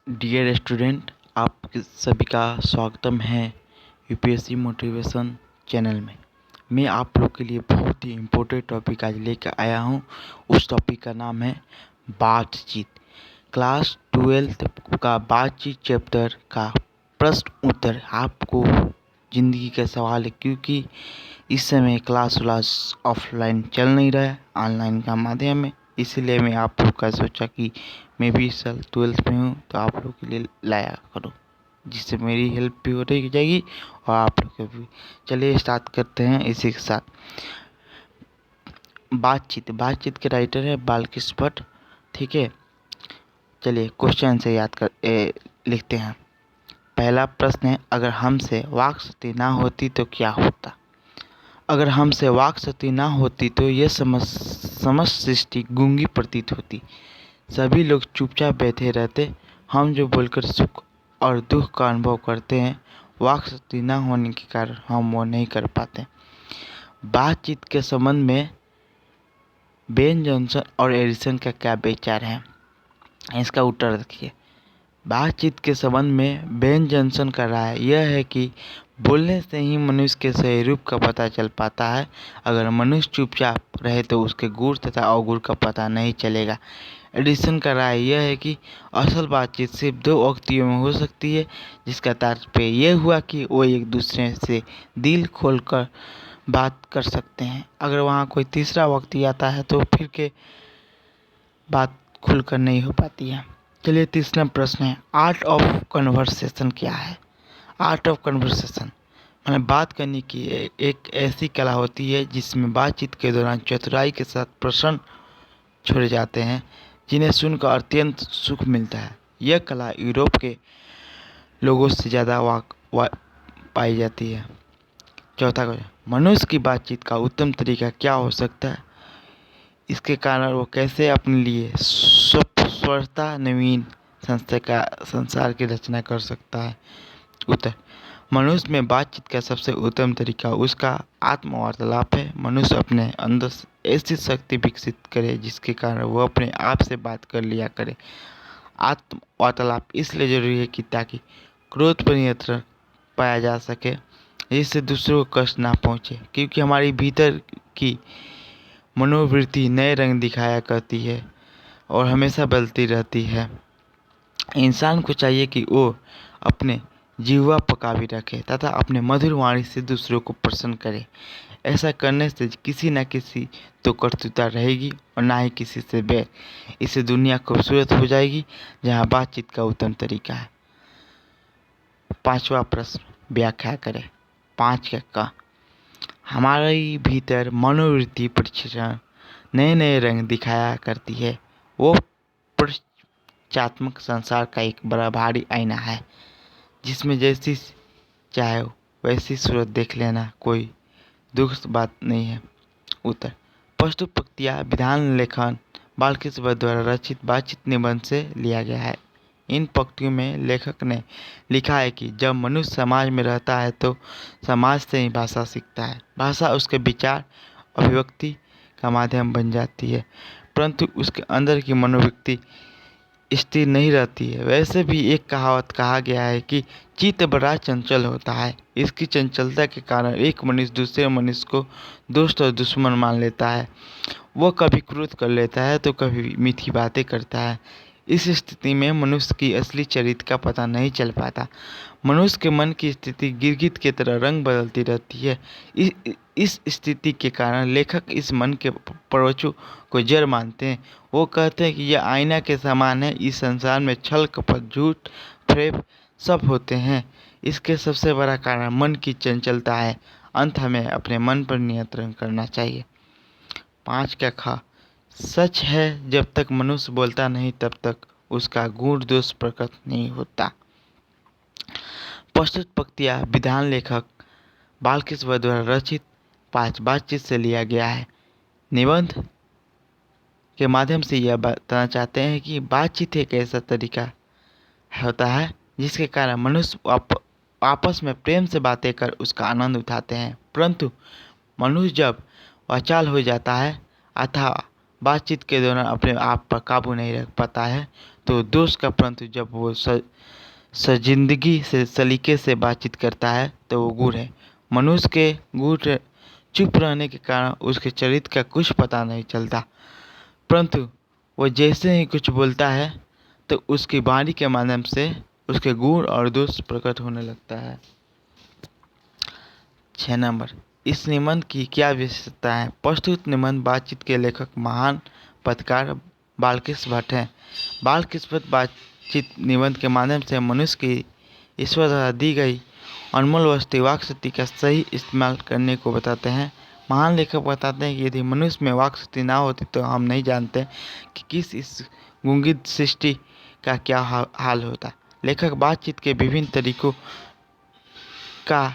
Dear student, आप सभी का स्वागतम है यूपीएससी मोटिवेशन चैनल में। मैं आप लोग के लिए बहुत ही इम्पोर्टेंट टॉपिक आज लेकर आया हूँ। उस टॉपिक का नाम है बातचीत। क्लास 12 का बातचीत चैप्टर का प्रश्न उत्तर आपको ज़िंदगी का सवाल है, क्योंकि इस समय क्लास ऑफलाइन चल नहीं रहा है, ऑनलाइन का माध्यम है। इसलिए मैं आप लोग का सोचा कि मैं भी इस साल 12th में हूँ तो आप लोग के लिए लाया करूँ, जिससे मेरी हेल्प भी हो रही जाएगी और आप लोग के भी। चलिए स्टार्ट करते हैं इसी के साथ। बातचीत के राइटर है बालकृष्ण भट्ट। ठीक है, चलिए क्वेश्चन से लिखते हैं। पहला प्रश्न है, अगर हमसे वाक शक्ति ना होती तो क्या होता। अगर हमसे वाक शक्ति ना होती तो यह समस्त सृष्टि गूंगी प्रतीत होती। सभी लोग चुपचाप बैठे रहते। हम जो बोलकर सुख और दुख का अनुभव करते हैं, वाक शक्ति न होने के कारण हम वो नहीं कर पाते। बातचीत के संबंध में बेन जॉनसन और एडिसन का क्या विचार है, इसका उत्तर रखिए। बातचीत के संबंध में बेन जॉनसन का राय यह है कि बोलने से ही मनुष्य के सही रूप का पता चल पाता है। अगर मनुष्य चुपचाप रहे तो उसके गुण तथा अवगुण का पता नहीं चलेगा। एडिसन का राय यह है कि असल बातचीत सिर्फ दो व्यक्तियों में हो सकती है, जिसका तात्पर्य यह हुआ कि वो एक दूसरे से दिल खोलकर बात कर सकते हैं। अगर वहाँ कोई तीसरा व्यक्ति आता है तो फिर के बात खुलकर नहीं हो पाती है। चलिए तीसरा प्रश्न है, आर्ट ऑफ कन्वर्सेशन क्या है। आर्ट ऑफ कन्वर्सेशन माने बात करने की एक ऐसी कला होती है जिसमें बातचीत के दौरान चतुराई के साथ प्रश्न छोड़े जाते हैं, जिन्हें सुनकर अत्यंत सुख मिलता है। यह कला यूरोप के लोगों से ज़्यादा पाई जाती है। चौथा क्वेश्चन, मनुष्य की बातचीत का उत्तम तरीका क्या हो सकता है, इसके कारण वो कैसे अपने लिए स्वच्छता नवीन संसार की रचना कर सकता है। उत्तर, मनुष्य में बातचीत का सबसे उत्तम तरीका उसका आत्मवार्तालाप है। मनुष्य अपने अंदर ऐसी शक्ति विकसित करे जिसके कारण वो अपने आप से बात कर लिया करे। आत्मवार्तालाप इसलिए जरूरी है कि ताकि क्रोध पर नियंत्रण पाया जा सके, जिससे दूसरों को कष्ट ना पहुंचे, क्योंकि हमारी भीतर की मनोवृत्ति नए रंग दिखाया करती है और हमेशा बदलती रहती है। इंसान को चाहिए कि वो अपने जिह्वा पर काबू रखे तथा अपने मधुर वाणी से दूसरों को प्रसन्न करे। ऐसा करने से किसी न किसी तो कटुता रहेगी और ना ही किसी से बैर। इससे दुनिया खूबसूरत हो जाएगी, जहाँ बातचीत का उत्तम तरीका है। पांचवा प्रश्न, व्याख्या करें। 5 का हमारे भीतर मनोवृत्ति परिक्षण नए नए रंग दिखाया करती है। वो प्रतीकात्मक संसार का एक बड़ा भारी आईना है, जिसमें जैसी चाहे वैसी सूरत देख लेना कोई दुख बात नहीं है। उत्तर, प्रस्तुत पंक्तियाँ विधान लेखन बालकृष्ण भट्ट द्वारा रचित बातचीत निबंध से लिया गया है। इन पंक्तियों में लेखक ने लिखा है कि जब मनुष्य समाज में रहता है तो समाज से ही भाषा सीखता है। भाषा उसके विचार अभिव्यक्ति का माध्यम बन जाती है, परंतु उसके अंदर की मनोवृत्ति स्थिर नहीं रहती है। वैसे भी एक कहावत कहा गया है कि चित्त बड़ा चंचल होता है। इसकी चंचलता के कारण एक मनुष्य दूसरे मनुष्य को दोस्त और दुश्मन मान लेता है। वो कभी क्रोध कर लेता है तो कभी मीठी बातें करता है। इस स्थिति में मनुष्य की असली चरित्र का पता नहीं चल पाता। मनुष्य के मन की स्थिति गिरगिट की तरह रंग बदलती रहती है। इस स्थिति के कारण लेखक इस मन के प्रवचों को जड़ मानते हैं। वो कहते हैं कि यह आईना के समान है। इस संसार में छल कपट झूठ फरेब सब होते हैं। इसके सबसे बड़ा कारण मन की चंचलता है। अंत हमें अपने मन पर नियंत्रण करना चाहिए। 5 का ख, सच है जब तक मनुष्य बोलता नहीं तब तक उसका गुण दोष प्रकट नहीं होता। प्रस्तुत पंक्तियाँ विधान लेखक बालकृष्ण भट्ट द्वारा रचित 5 बातचीत से लिया गया है। निबंध के माध्यम से यह बताना चाहते हैं कि बातचीत एक ऐसा तरीका होता है जिसके कारण मनुष्य आपस में प्रेम से बातें कर उसका आनंद उठाते हैं, परंतु मनुष्य जब वाचाल हो जाता है अथवा बातचीत के दौरान अपने आप पर काबू नहीं रख पाता है तो दोस्त का, परंतु जब वो सजिंदगी से सलीके से बातचीत करता है तो वो गुर है। मनुष्य के गुर चुप रहने के कारण उसके चरित्र का कुछ पता नहीं चलता, परंतु वो जैसे ही कुछ बोलता है तो उसकी वाणी के माध्यम से उसके गुण और दोष प्रकट होने लगता है। 6 नंबर, इस निबंध की क्या विशेषता है? प्रस्तुत निबंध बातचीत के लेखक महान पत्रकार बालकृष्ण भट्ट हैं। बालकृष्ण भट्ट बातचीत निबंध के माध्यम से मनुष्य की ईश्वर द्वारा दी गई अनमोल वस्तु वाक शक्ति का सही इस्तेमाल करने को बताते हैं। महान लेखक बताते हैं कि यदि मनुष्य में वाक शक्ति ना होती तो हम नहीं जानते कि किस इस गूंगी सृष्टि का क्या हाल होता। लेखक बातचीत के विभिन्न तरीकों का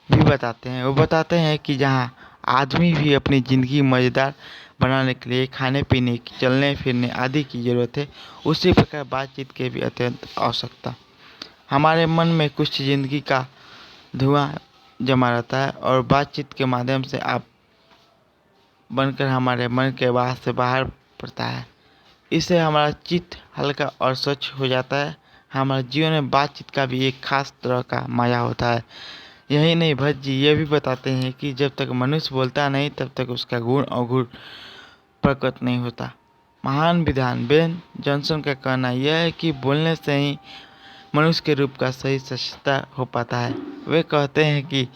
भी बताते हैं। वो बताते हैं कि जहाँ आदमी भी अपनी ज़िंदगी मज़ेदार बनाने के लिए खाने पीने, चलने फिरने आदि की ज़रूरत है, उसी प्रकार बातचीत की भी अत्यंत आवश्यकता। हमारे मन में कुछ ज़िंदगी का धुआं जमा रहता है और बातचीत के माध्यम से आप बनकर हमारे मन के बाहर से बाहर पड़ता है। इससे हमारा चित्त हल्का और स्वच्छ हो जाता है। हमारे जीवन में बातचीत का भी एक खास तरह का मज़ा होता है। यही नहीं, भट्ट जी ये भी बताते हैं कि जब तक मनुष्य बोलता नहीं तब तक उसका गुण अवगुण प्रकट नहीं होता। महान विद्वान बेन जॉनसन का कहना यह है कि बोलने से ही मनुष्य के रूप का सही स्पष्टता हो पाता है। वे कहते हैं कि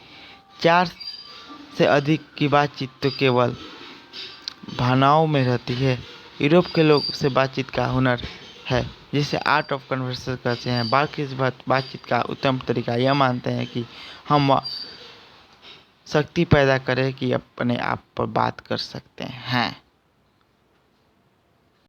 4 से अधिक की बातचीत तो केवल भावनाओं में रहती है। यूरोप के लोग से बातचीत का हुनर है जिसे आर्ट ऑफ कन्वर्सेशन कहते हैं। बालकृष्ण भट्ट बातचीत का उत्तम तरीका यह मानते हैं कि हम शक्ति पैदा करें कि अपने आप पर बात कर सकते हैं।